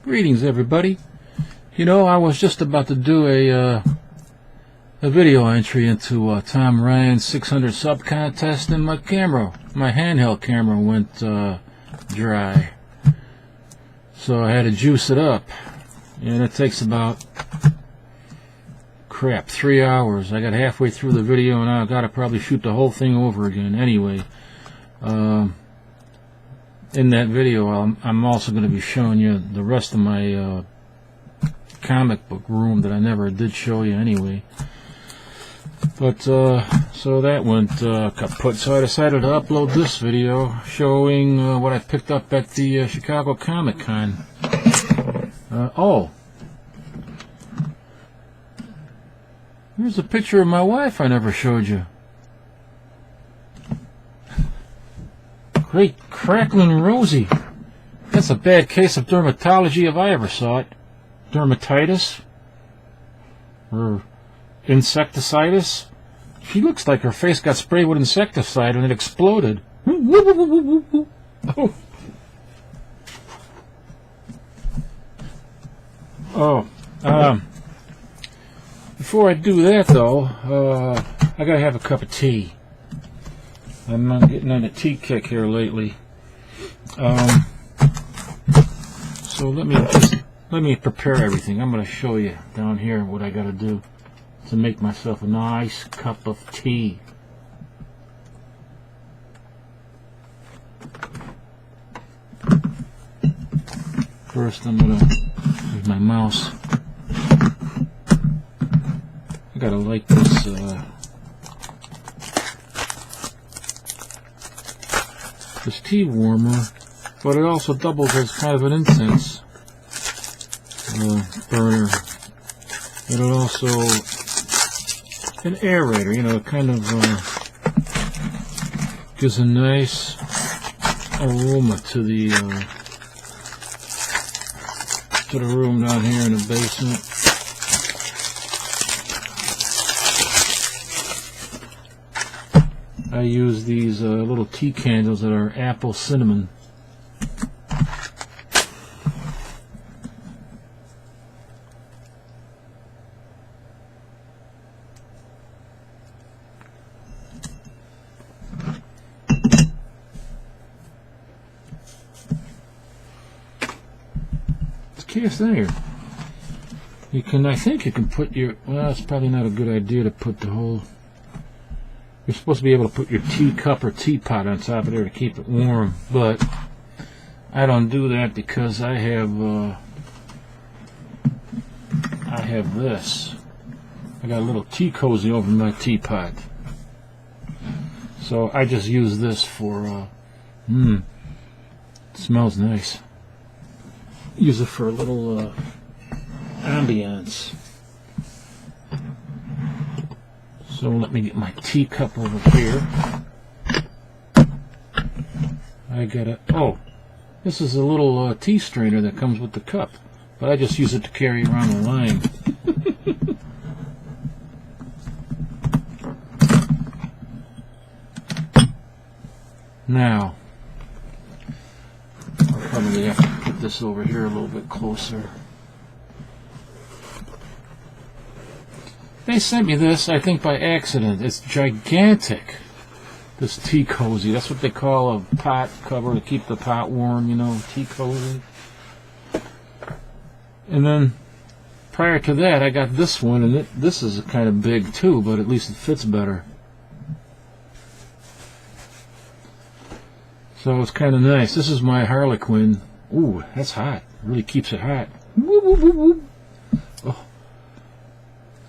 Greetings, everybody. You know, I was just about to do a video entry into Tom Ryan's 600 sub contest, and my handheld camera went dry. So I had to juice it up, and it takes about 3 hours. I got halfway through the video, and I got to probably shoot the whole thing over again. Anyway, in that video, I'm also going to be showing you the rest of my comic book room that I never did show you anyway. But so that went kaput. So I decided to upload this video showing what I picked up at the Chicago Comic Con. Oh, here's a picture of my wife I never showed you. Great crackling Rosie. That's a bad case of dermatology if I ever saw it. Dermatitis? Or insecticitis? She looks like her face got sprayed with insecticide and it exploded. Before I do that, though, I gotta have a cup of tea. I'm not getting on a tea kick here lately. So let me prepare everything. I'm going to show you down here what I got to do to make myself a nice cup of tea. First, I'm going to use my mouse. I got to light this tea warmer, but it also doubles as kind of an incense burner. It'll also an aerator, you know, it kind of gives a nice aroma to the room down here in the basement. I use these little tea candles that are apple cinnamon. It's cast iron. I think you can put your, well, it's probably not a good idea to put the whole, you're supposed to be able to put your teacup or teapot on top of there to keep it warm, but I don't do that because I have this. I got a little tea cozy over my teapot, so I just use this for it smells nice. Use it for a little ambience. So let me get my teacup over here. I got this is a little tea strainer that comes with the cup, but I just use it to carry around the line. Now, I'll probably have to put this over here a little bit closer. They sent me this, I think, by accident. It's gigantic. This tea cozy. That's what they call a pot cover to keep the pot warm, you know, tea cozy. And then, prior to that, I got this one, and this is kind of big too, but at least it fits better. So it's kind of nice. This is my Harlequin. Ooh, that's hot. It really keeps it hot. Oh.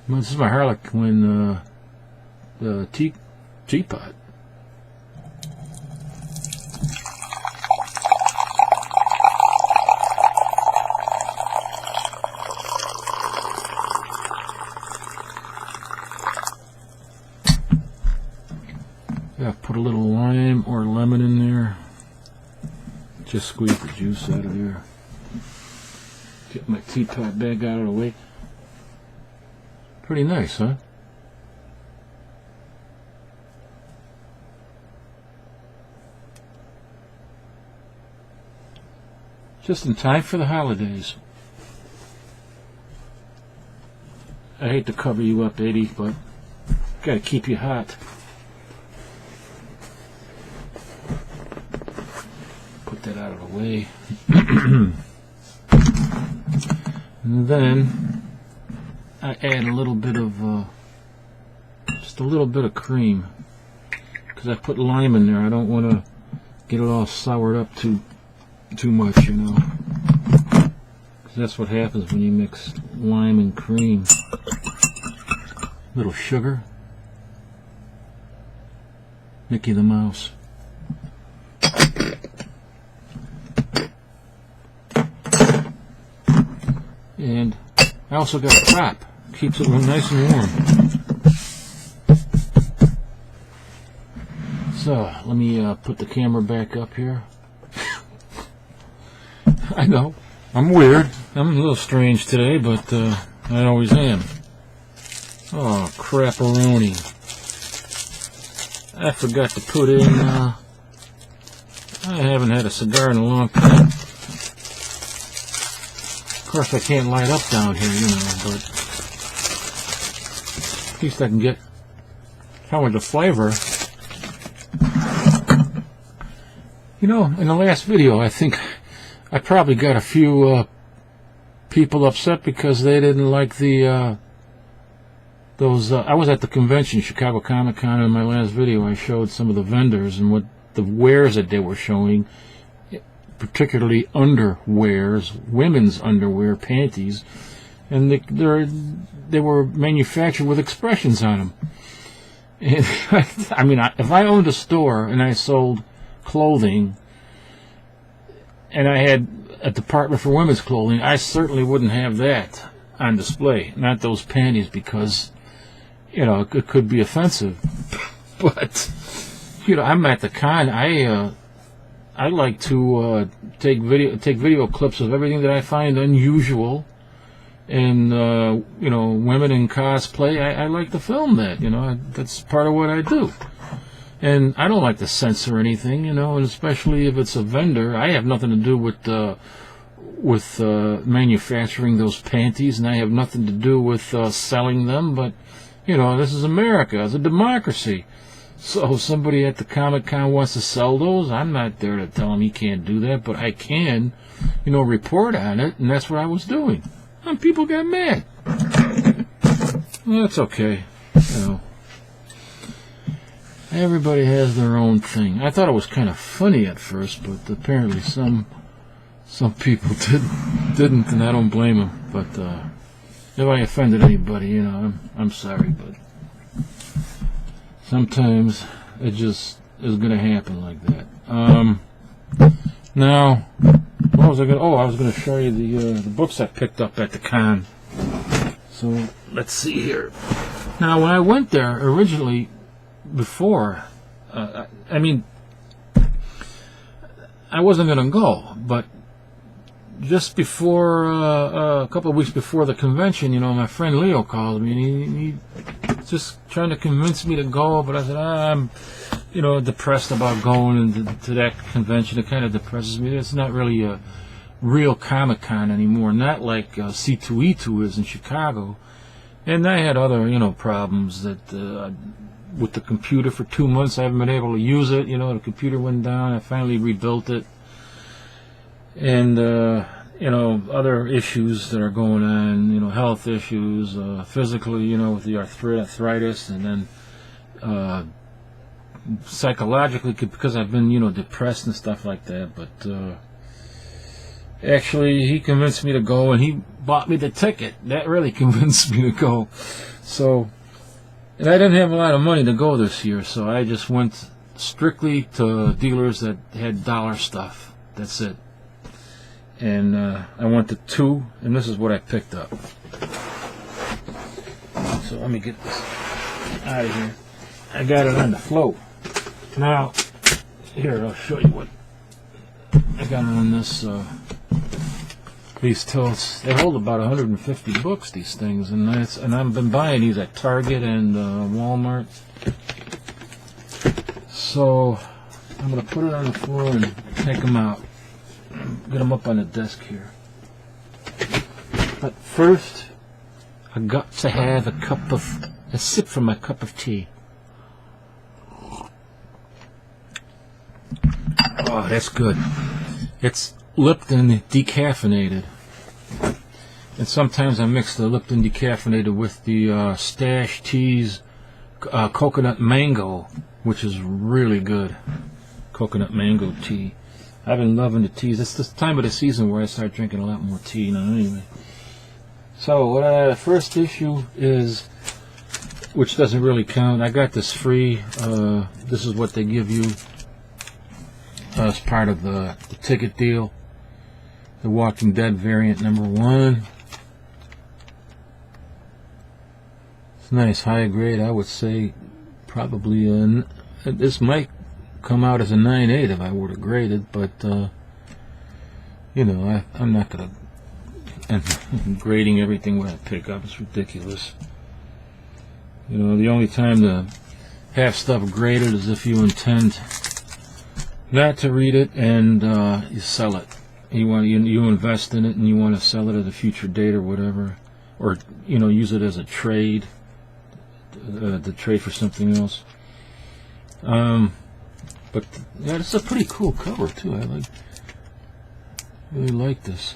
This is my Harlequin teapot. Yeah, put a little lime or lemon in there. Just squeeze the juice out of there. Get my teapot bag out of the way. Pretty nice, huh? just in time for the holidays. I hate to cover you up, Eddie, but gotta keep you hot. Put that out of the way. And then I add a little bit of just a little bit of cream, because I put lime in there. I don't want to get it all soured up too much, you know. 'Cause that's what happens when you mix lime and cream. Little sugar. Mickey the Mouse. And I also got a prop. Keeps it nice and warm. So, let me put the camera back up here. I know, I'm weird. I'm a little strange today, but I always am. Oh, crapperoni. I forgot to put in, I haven't had a cigar in a long time. Of course, I can't light up down here, you know, but at least I can get some of the flavor. You know, in the last video, I think I probably got a few people upset because they didn't like the I was at the convention, Chicago Comic Con. In my last video, I showed some of the vendors and what the wares that they were showing, particularly underwears, women's underwear, panties, and they were manufactured with expressions on them. And I mean, if I owned a store and I sold clothing, and I had a department for women's clothing, I certainly wouldn't have that on display, not those panties, because, you know, it could be offensive. But, you know, I'm at the con. I like to take video clips of everything that I find unusual, and you know, women in cosplay. I like to film that. You know, that's part of what I do. And I don't like to censor anything, you know, and especially if it's a vendor. I have nothing to do with manufacturing those panties, and I have nothing to do with selling them. But, you know, this is America. It's a democracy. So if somebody at the Comic-Con wants to sell those, I'm not there to tell him he can't do that, but I can, you know, report on it, and that's what I was doing. And people got mad. Well, that's okay, you know. Everybody has their own thing. I thought it was kind of funny at first, but apparently some people didn't, and I don't blame them. But if I offended anybody, you know, I'm sorry, but sometimes it just is going to happen like that. Now, what was I going to... Oh, I was going to show you the books I picked up at the con. So, let's see here. Now, when I went there originally, before, I mean, I wasn't going to go, but just before, a couple of weeks before the convention, you know, my friend Leo called me, and he just trying to convince me to go, but I said, I'm, you know, depressed about going to that convention. It kind of depresses me. It's not really a real Comic-Con anymore, not like C2E2 is in Chicago. And I had other, you know, problems that, with the computer for 2 months, I haven't been able to use it. You know, the computer went down. I finally rebuilt it. And, you know, other issues that are going on, you know, health issues, physically, you know, with the arthritis, and then psychologically, because I've been, you know, depressed and stuff like that. But actually, he convinced me to go, and he bought me the ticket. That really convinced me to go. So, and I didn't have a lot of money to go this year, so I just went strictly to dealers that had dollar stuff. That's it. And I went to 2, and this is what I picked up. So let me get this out of here. I got it on the float. Now, here, I'll show you what I got on this. These totes. They hold about 150 books, these things, and I've been buying these at Target and Walmart. So I'm going to put it on the floor and take them out. get them up on the desk here. But first, I got to have a sip from my cup of tea. Oh, that's good. It's Lipton decaffeinated. And sometimes I mix the Lipton decaffeinated with the Stash Teas coconut mango, which is really good. Coconut mango tea. I've been loving the teas. It's this time of the season where I start drinking a lot more tea now anyway. So the first issue is, which doesn't really count, I got this free. This is what they give you as part of the ticket deal. The Walking Dead variant #1. It's nice, high grade. I would say probably this might come out as a 9.8 if I were to grade it, but you know, I'm not gonna. And grading everything when I pick up is ridiculous. You know, the only time to have stuff graded is if you intend not to read it and you sell it. You invest in it and you want to sell it at a future date or whatever, or you know, use it as a trade, to trade for something else. But yeah, it's a pretty cool cover too. I really like this.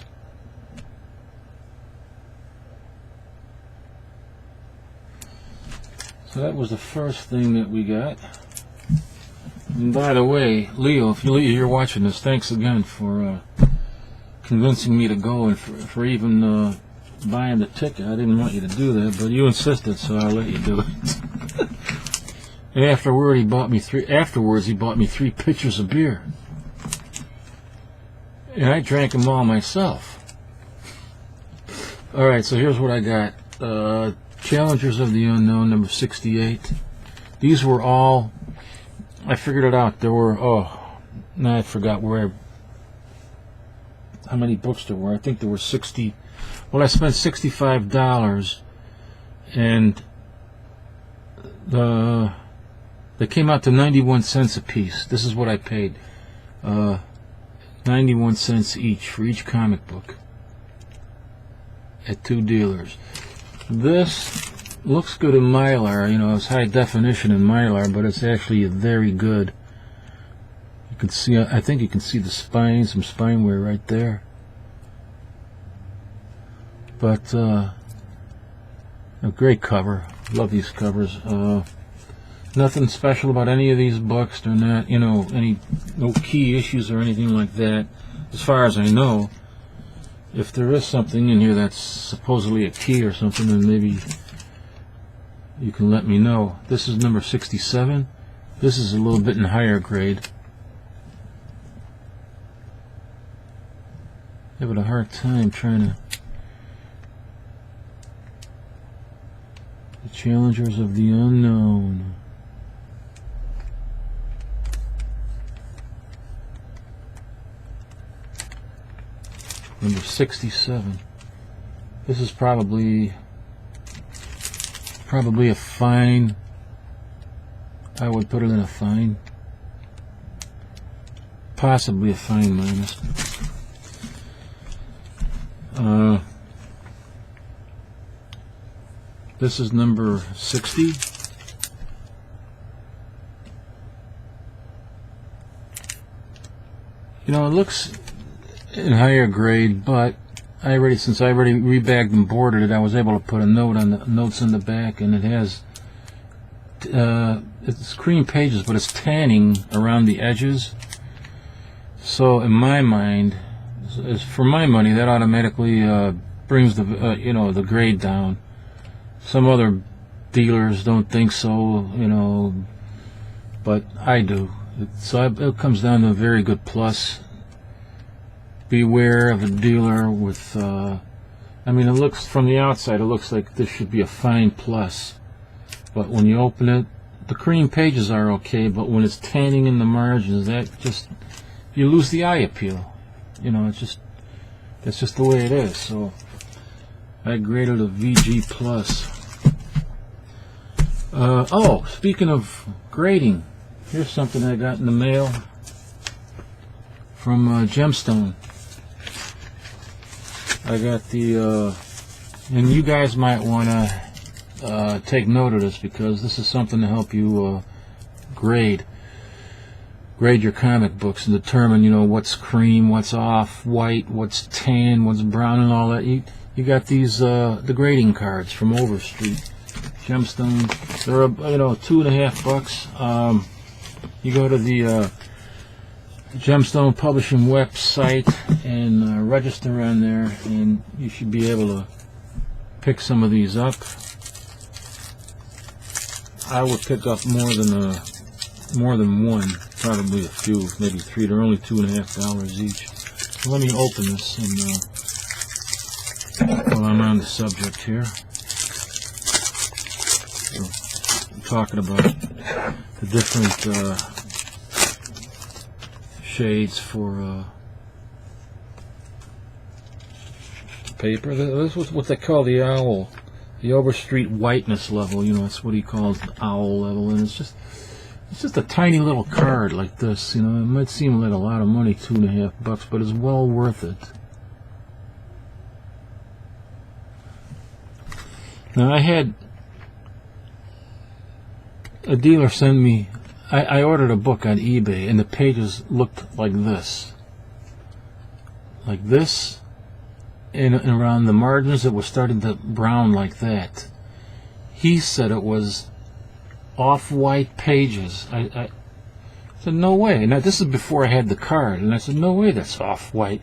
So that was the first thing that we got. And by the way, Leo, if you're watching this, thanks again for convincing me to go and for even buying the ticket. I didn't want you to do that, but you insisted, so I'll let you do it. And afterwards, he bought me 3 pitchers of beer, and I drank them all myself. All right, so here's what I got. Challengers of the Unknown, number 68. These were all, I figured it out. There were, now I forgot how many books there were. I think there were 60. Well, I spent $65, and they came out to 91 cents a piece. This is what I paid. 91 cents each for each comic book at 2 dealers. This looks good in Mylar. You know, it's high definition in Mylar, but it's actually very good. You can see, I think you can see the spine, some spine wear right there. But a great cover. Love these covers. Nothing special about any of these books. They're not, you know, no key issues or anything like that, as far as I know. If there is something in here that's supposedly a key or something, then maybe you can let me know. This is number 67. This is a little bit in higher grade. Having a hard time trying to... The Challengers of the Unknown. Number 67. This is probably a fine. I would put it in a fine. Possibly a fine minus. This is number 60. You know, it looks in higher grade, but since I already rebagged and bordered it, I was able to put a note on the notes in the back, and it has it's cream pages, but it's tanning around the edges. So in my mind, for my money, that automatically brings the you know, the grade down. Some other dealers don't think so, you know, but I do. So it comes down to a very good plus. Beware of a dealer with, I mean, it looks, from the outside, it looks like this should be a fine plus. But when you open it, the cream pages are okay, but when it's tanning in the margins, that just, you lose the eye appeal. You know, that's just the way it is. So I graded a VG plus. Oh, speaking of grading, here's something I got in the mail from Gemstone. I got the, and you guys might want to take note of this, because this is something to help you grade your comic books and determine, you know, what's cream, what's off white, what's tan, what's brown, and all that. You got these the grading cards from Overstreet Gemstone. They're $2.50. You go to the Gemstone Publishing website and register on there, and you should be able to pick some of these up. I would pick up more than one, probably a few, maybe three. They're only $2.50 each. So let me open this and while I'm on the subject here. So, I'm talking about the different shades for paper. This was what they call the owl, the Overstreet whiteness level. You know, that's what he calls the owl level, and it's just a tiny little card like this. You know, it might seem like a lot of money, $2.50, but it's well worth it. Now, I had a dealer send me, I ordered a book on eBay, and the pages looked like this. Like this, and around the margins it was starting to brown like that. He said it was off-white pages. I said, no way. Now, this is before I had the card, and I said, no way that's off-white.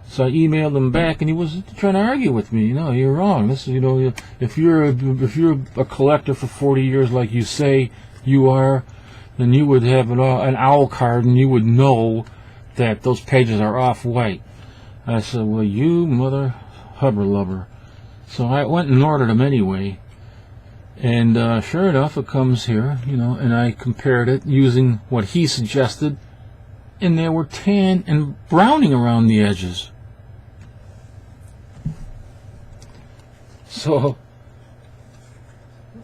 So I emailed him back, and he was trying to argue with me. You know, you're wrong. This is, you know, if you're a collector for 40 years like you say you are, then you would have an owl card, and you would know that those pages are off-white. I said, well, you mother hubber lubber. So I went and ordered them anyway. And sure enough, it comes here, you know, and I compared it using what he suggested, and they were tan and browning around the edges. So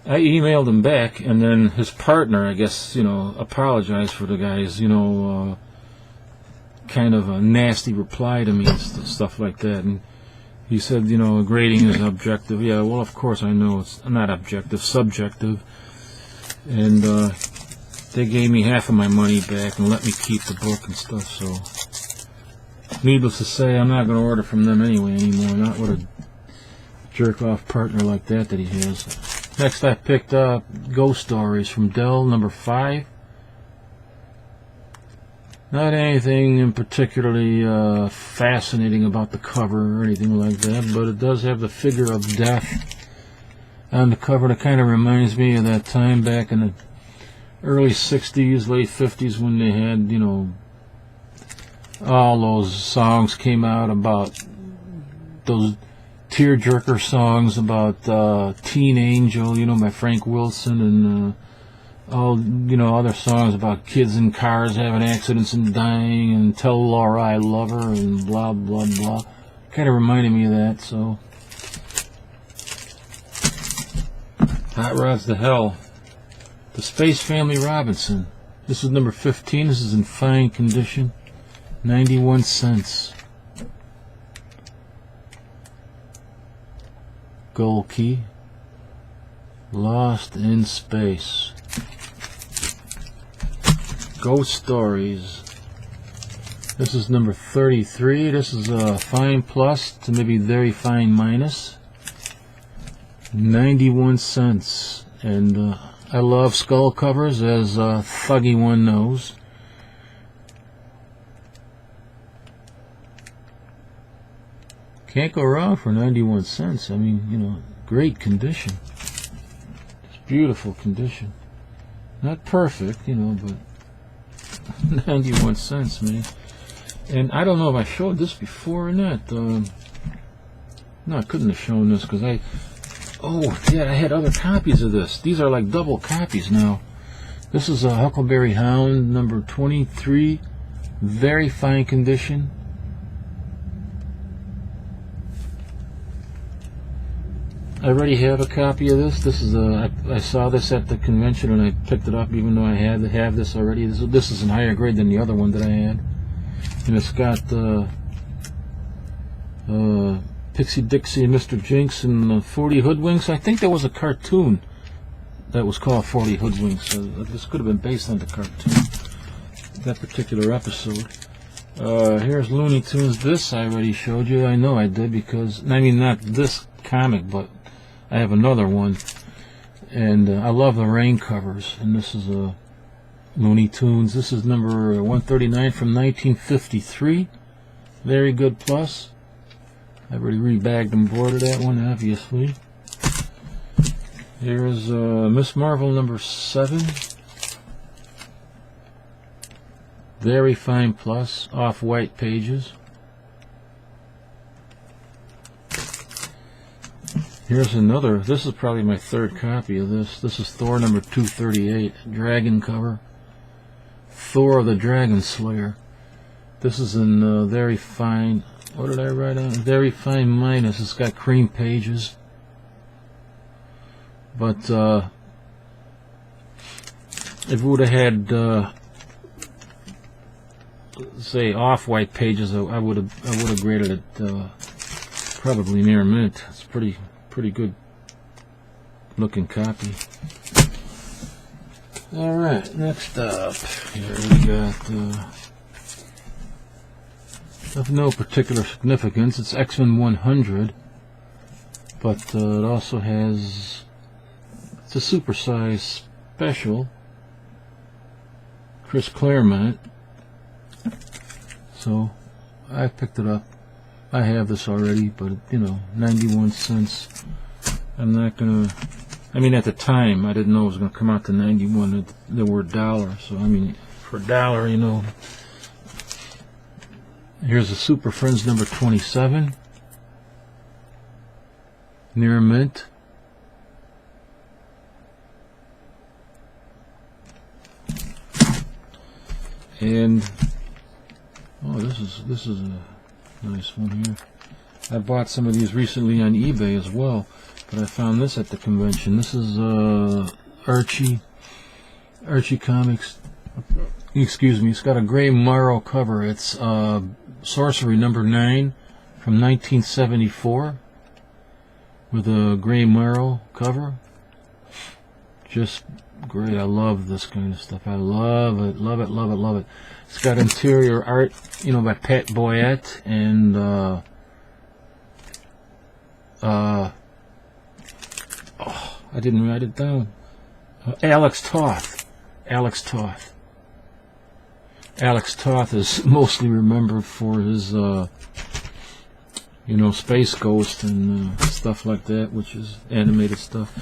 I emailed him back, and then his partner, I guess, you know, apologized for the guy's, you know, kind of a nasty reply to me and stuff like that. And he said, you know, grading is objective. Yeah, well, of course I know it's not objective, subjective. And they gave me half of my money back and let me keep the book and stuff. So, needless to say, I'm not going to order from them anyway anymore. Not with a jerk-off partner like that he has. Next, I picked up Ghost Stories from Dell, number 5. Not anything in particularly fascinating about the cover or anything like that, but it does have the figure of death on the cover. That kind of reminds me of that time back in the early 60s, late 50s, when they had, you know, all those songs came out about those tearjerker songs about Teen Angel, you know, by Frank Wilson, and all, you know, other songs about kids in cars having accidents and dying, and Tell Laura I Love Her, and blah, blah, blah. Kind of reminded me of that, so. Hot Rods to Hell. The Space Family Robinson. This is number 15. This is in fine condition. 91 cents. Gold Key. Lost in Space. Ghost Stories. This is number 33. This is a fine plus to maybe very fine minus. 91 cents. And I love skull covers, as Thuggy One knows. Can't go wrong for 91 cents. I mean, you know, great condition. It's beautiful condition. Not perfect, you know, but 91 cents, man. And I don't know if I showed this before or not. No, I couldn't have shown this because oh, yeah, I had other copies of this. These are like double copies now. This is a Huckleberry Hound, number 23. Very fine condition. I already have a copy of this. This is I saw this at the convention and I picked it up, even though I had to have this already. This is in higher grade than the other one that I had. And it's got Pixie Dixie and Mr. Jinx and 40 Hoodwinks. I think there was a cartoon that was called 40 Hoodwinks. So this could have been based on the cartoon, that particular episode. Here's Looney Tunes. This I already showed you. I know I did, because, I mean, not this comic, but I have another one. And I love the rain covers. And this is a Looney Tunes. This is number 139 from 1953. Very good plus. I've already rebagged and boarded that one, obviously. Here's Miss Marvel number 7. Very fine plus, off-white pages. Here's another. This is probably my third copy of this. This is Thor number 238, dragon cover. Thor the Dragon Slayer. This is in very fine, what did I write on? Very fine minus. It's got cream pages. But if we would have had say off-white pages, I would have graded it probably near mint. It's pretty good looking copy. All right, next up here we got of no particular significance. It's X-Men 100, but it also has, it's a supersized special. Chris Claremont. So I picked it up. I have this already, but you know, 91 cents. I'm not gonna, I mean, at the time I didn't know it was gonna come out to 91. There were $1, so I mean, for $1, you know. Here's a Super Friends number 27. Near mint. And oh, this is a nice one here. I bought some of these recently on eBay as well, but I found this at the convention. This is Archie Comics. Excuse me. It's got a gray Morrow cover. It's Sorcery number 9 from 1974 with a gray Morrow cover. Just great. I love this kind of stuff. I love it, love it, love it, love it. It's got interior art, you know, by Pat Boyette and oh, I didn't write it down. Alex Toth. Alex Toth is mostly remembered for his, you know, Space Ghost and stuff like that, which is animated stuff,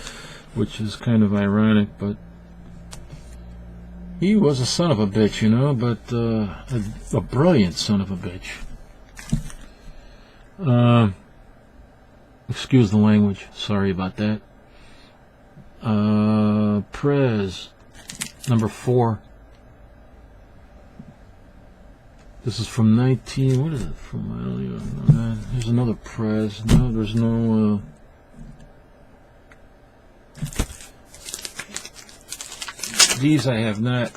which is kind of ironic, but he was a son of a bitch, you know, but a brilliant son of a bitch. Excuse the language. Sorry about that. Prez number 4. This is from 19. What is it from? I don't even know. Here's another Prez. No, there's no. These I have not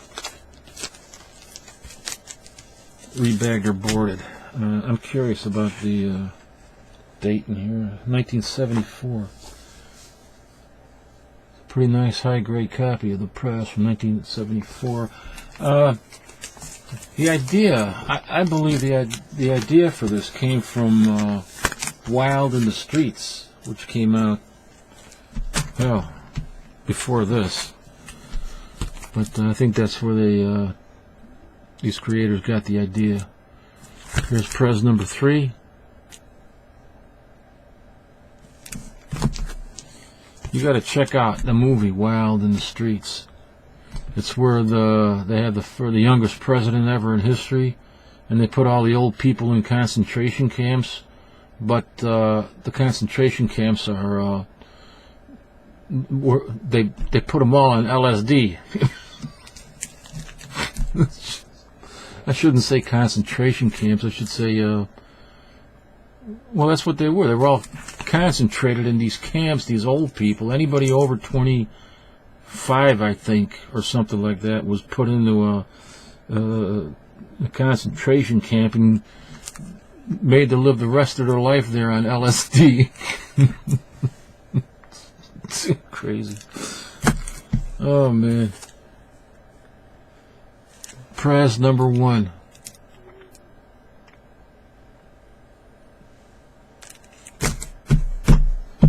rebagged or boarded. I'm curious about the date in here. 1974. Pretty nice high-grade copy of the press from 1974. The idea, I believe the idea for this came from Wild in the Streets, which came out, well, before this. But I think that's where they, these creators got the idea. Here's Prez number 3. You got to check out the movie Wild in the Streets. It's where they had the youngest president ever in history, and they put all the old people in concentration camps. But the concentration camps are they put them all on LSD. I shouldn't say concentration camps. I should say, well, that's what they were. They were all concentrated in these camps, these old people. Anybody over 25, I think, or something like that, was put into a concentration camp. And made to live the rest of their life there on LSD. It's crazy. Oh man. Prize number 1.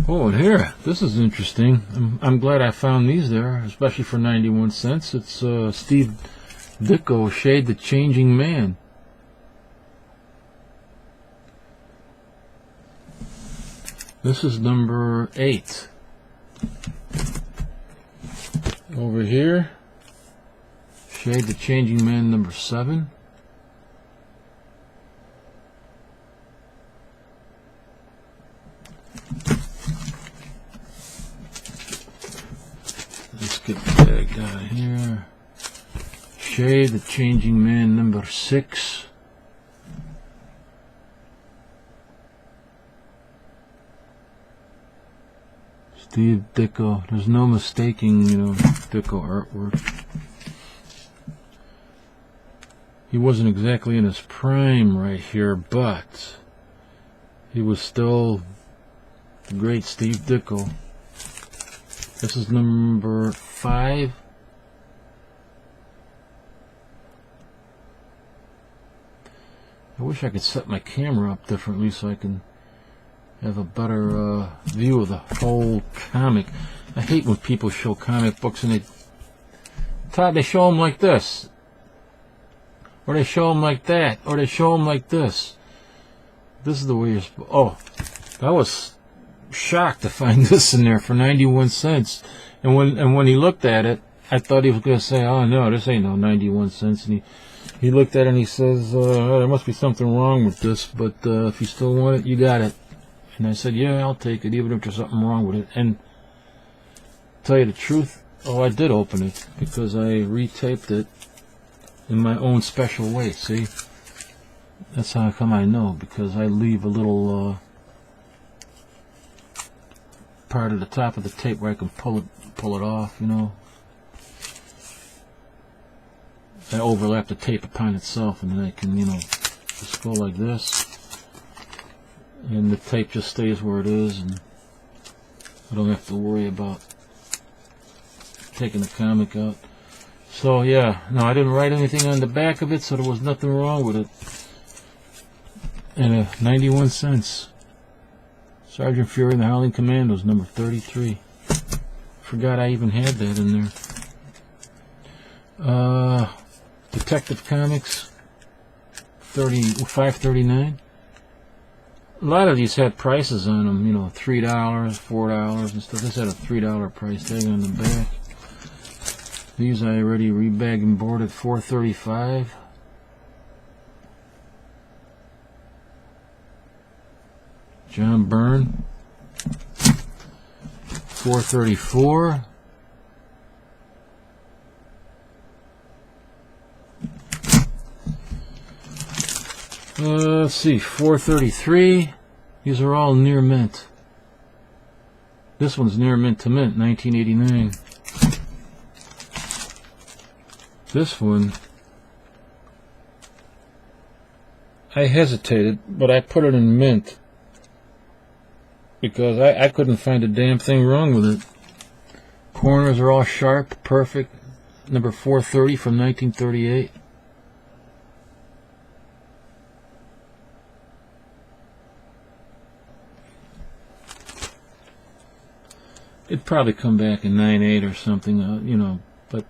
Oh, and here, this is interesting. I'm glad I found these there, especially for 91 cents. It's Steve Ditko, Shade the Changing Man. This is number 8. Over here, Shade the Changing Man, number 7. Let's get the bag out of here. Shade the Changing Man, number 6. Steve Ditko. There's no mistaking, Ditko artwork. He wasn't exactly in his prime right here, but he was still the great Steve Ditko. This is number 5. I wish I could set my camera up differently so I can have a better view of the whole comic. I hate when people show comic books and they show them like this, or they show them like that, or they show them like this. This is the way you're supposed. Oh, I was shocked to find this in there for 91 cents. And when he looked at it, I thought he was going to say, "Oh no, this ain't no 91 cents." And he looked at it and he says, "There must be something wrong with this, but if you still want it, you got it." And I said, "Yeah, I'll take it, even if there's something wrong with it." And to tell you the truth, I did open it because I retaped it in my own special way. See, that's how come I know, because I leave a little part of the top of the tape where I can pull it off. I overlap the tape upon itself, and then I can, just go like this. And the tape just stays where it is, and I don't have to worry about taking the comic out. So yeah, no, I didn't write anything on the back of it, so there was nothing wrong with it. And 91 cents. Sergeant Fury and the Howling Commandos, number 33. Forgot I even had that in there. Detective Comics, $5.39. A lot of these had prices on them, $3, $4 and stuff. This had a $3 price tag on the back. These I already rebagged and boarded, $4.35. John Byrne, $4.34. Let's see, $4.33. These are all near mint. This one's near mint to mint, 1989. This one, I hesitated, but I put it in mint because I couldn't find a damn thing wrong with it. Corners are all sharp, perfect. Number 430 from 1938. It'd probably come back in 9.8 or something, but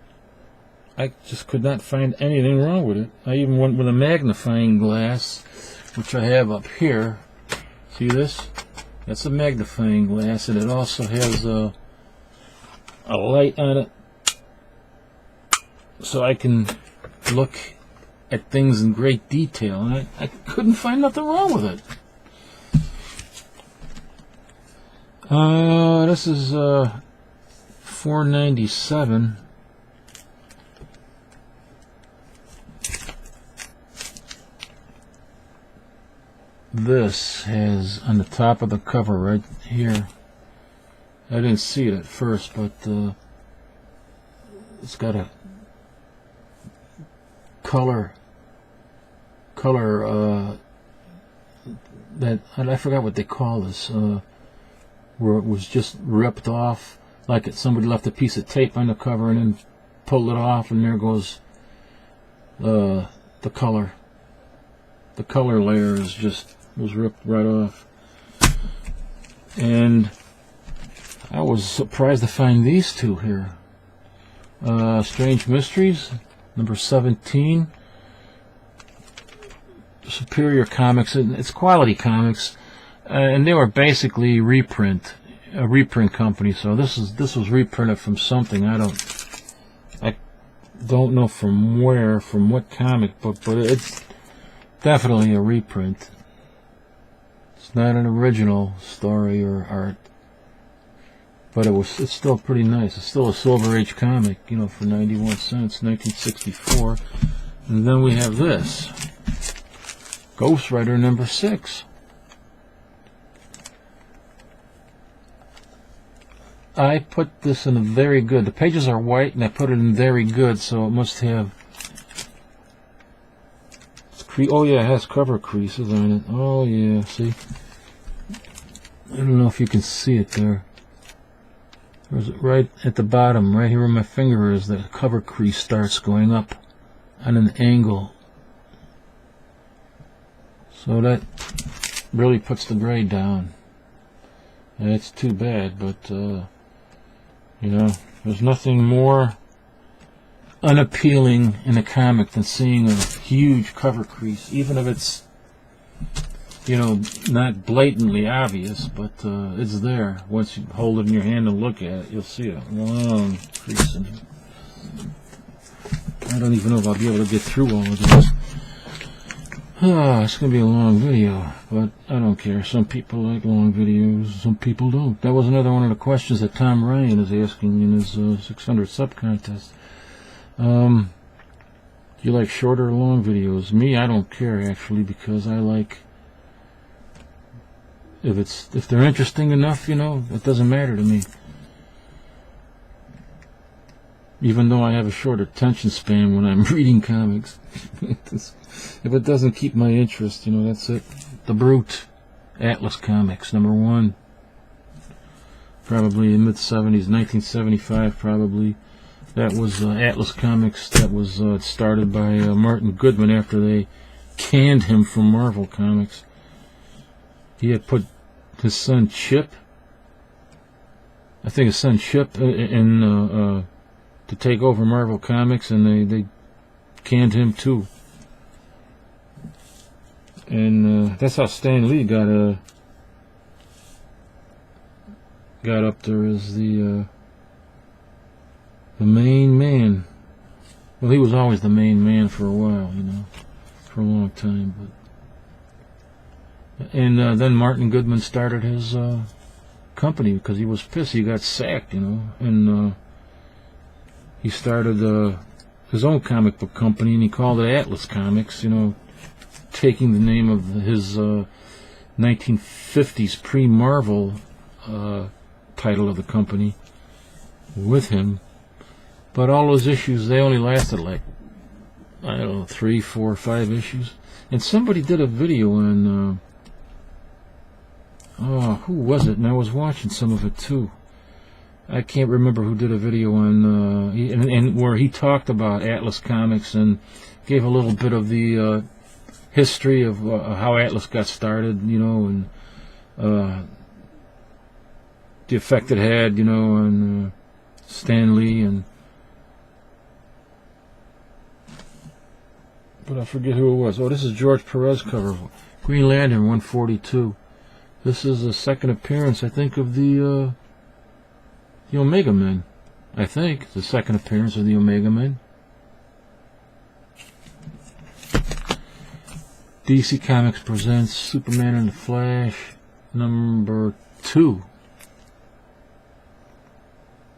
I just could not find anything wrong with it. I even went with a magnifying glass, which I have up here. See this? That's a magnifying glass, and it also has a light on it, so I can look at things in great detail, and I couldn't find nothing wrong with it. This is $4.97. This has on the top of the cover right here. I didn't see it at first, but it's got a color that, I forgot what they call this, where it was just ripped off, like somebody left a piece of tape on the cover and then pulled it off, and there goes the color. The color layer was ripped right off. And I was surprised to find these two here. Strange Mysteries, number 17. Superior Comics, and it's quality comics, and they were basically a reprint company. So this was reprinted from something. I don't know from where, from what comic book, but it's definitely a reprint. It's not an original story or art, but it's still pretty nice. It's still a Silver Age comic, you know, for 91 cents, 1964. And then we have this, Ghost Rider number 6. I put this in a very good. The pages are white, and I put it in very good, so it must have. Oh yeah, it has cover creases on it. Oh yeah, see. I don't know if you can see it there. There's right at the bottom, right here where my finger is, the cover crease starts going up on an angle. So that really puts the grade down. And it's too bad, but you know, there's nothing more unappealing in a comic than seeing a huge cover crease, even if it's, you know, not blatantly obvious, but it's there. Once you hold it in your hand and look at it, you'll see a long crease in it. I don't even know if I'll be able to get through all of this. It's going to be a long video, but I don't care. Some people like long videos, some people don't. That was another one of the questions that Tom Ryan is asking in his 600 sub contest. Do you like shorter or long videos? Me, I don't care, actually, because I like, if they're interesting enough, you know, it doesn't matter to me. Even though I have a short attention span when I'm reading comics. If it doesn't keep my interest, you know, that's it. The Brute, Atlas Comics, number 1. Probably in mid-70s, 1975 probably. That was Atlas Comics. That was started by Martin Goodman after they canned him from Marvel Comics. He had put his son Chip, I think his son Chip, in to take over Marvel Comics, and they canned him too. And that's how Stan Lee got up there as the main man. Well, he was always the main man for a while, you know, for a long time. But then Martin Goodman started his company because he was pissed. He got sacked, you know, and he started his own comic book company, and he called it Atlas Comics, you know, taking the name of his 1950s pre-Marvel title of the company with him. But all those issues, they only lasted like, I don't know, 3, 4, 5 issues. And somebody did a video on, who was it? And I was watching some of it too. I can't remember who did a video on, and where he talked about Atlas Comics and gave a little bit of the history of how Atlas got started, you know, and the effect it had, you know, on Stan Lee, and but I forget who it was. Oh, this is George Perez cover, Green Lantern 142. This is the second appearance, I think, of the Omega Men. I think the second appearance of the Omega Men. DC Comics presents Superman and the Flash, number 2.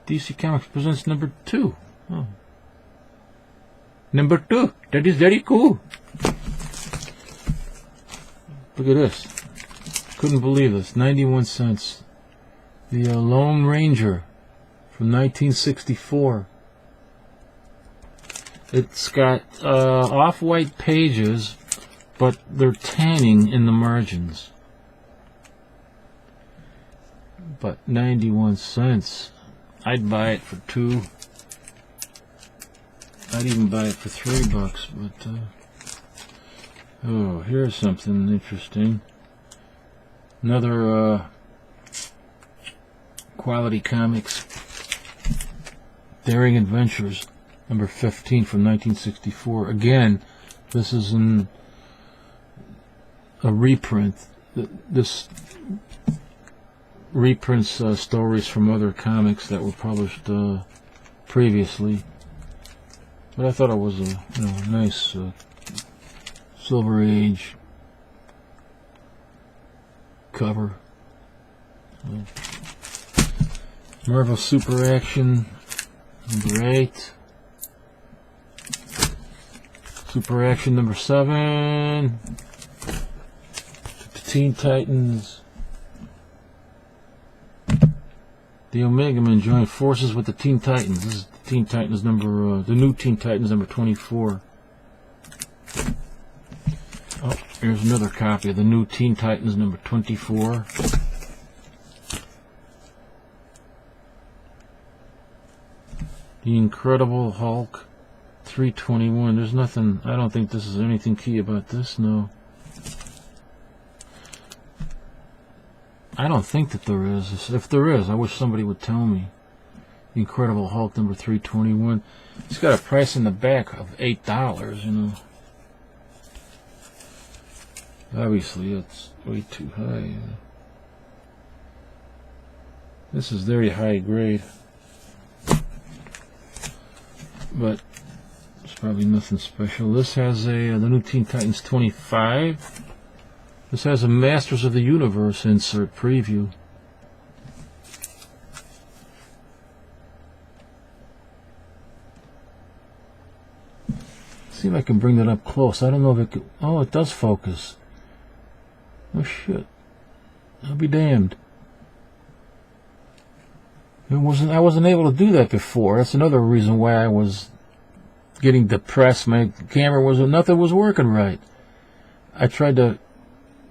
DC Comics presents number 2. Oh. Number 2. That is very cool. Look at this. Couldn't believe this. 91 cents. The Lone Ranger from 1964. It's got off-white pages, but they're tanning in the margins. but 91 cents. I'd buy it for $2. I'd even buy it for $3, but oh, here's something interesting. Another Quality Comics Daring Adventures number 15 from 1964. Again, this is a reprint. This reprints stories from other comics that were published previously. But I thought it was a nice Silver Age cover. Marvel Super Action number 8. Super Action number 7. The Teen Titans. The Omega Men join forces with the Teen Titans. This is the Teen Titans number, the new Teen Titans number 24. Oh, here's another copy of the new Teen Titans number 24. The Incredible Hulk 321. There's nothing, I don't think this is anything key about this, no. I don't think that there is. If there is, I wish somebody would tell me. The Incredible Hulk number 321. It's got a price in the back of $8, you know. Obviously, it's way too high. This is very high grade. But it's probably nothing special. This has the new Teen Titans 25. This has a Masters of the Universe insert preview. See if I can bring that up close. I don't know if it could. Oh, it does focus. Oh shit! I'll be damned. I wasn't able to do that before. That's another reason why I was getting depressed. My camera nothing was working right. I tried to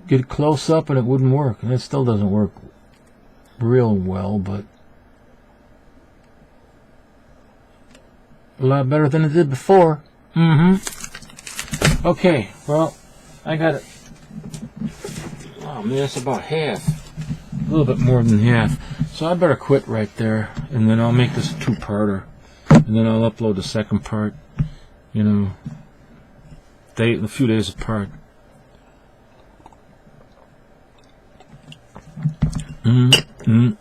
get close up and it wouldn't work, and it still doesn't work real well, but a lot better than it did before. Okay, well, I got it. Oh man, that's about half. A little bit more than half. So I better quit right there, and then I'll make this a two-parter, and then I'll upload the second part, you know, a few days apart. Ooh,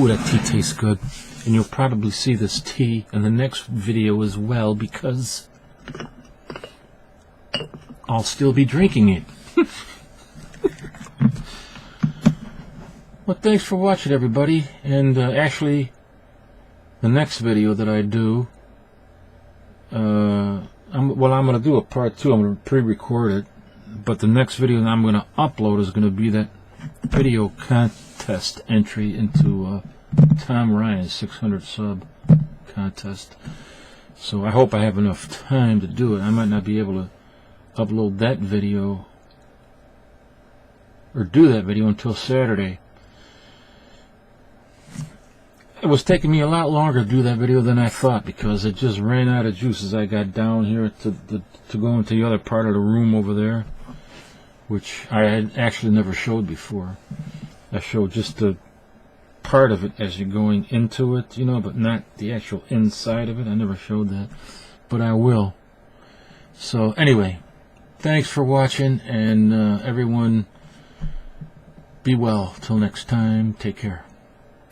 that tea tastes good. And you'll probably see this tea in the next video as well, because I'll still be drinking it. Well, thanks for watching, everybody. And actually, the next video that I do, I'm going to do a part 2. I'm going to pre-record it. But the next video that I'm going to upload is going to be that video contest entry into Tom Ryan's 600 sub contest. So I hope I have enough time to do it. I might not be able to upload that video or do that video until Saturday. It was taking me a lot longer to do that video than I thought, because it just ran out of juice as I got down here to go into the other part of the room over there, which I had actually never showed before. I showed just the part of it as you're going into it, you know, but not the actual inside of it. I never showed that, but I will. So anyway, thanks for watching, and everyone be well till next time. Take care.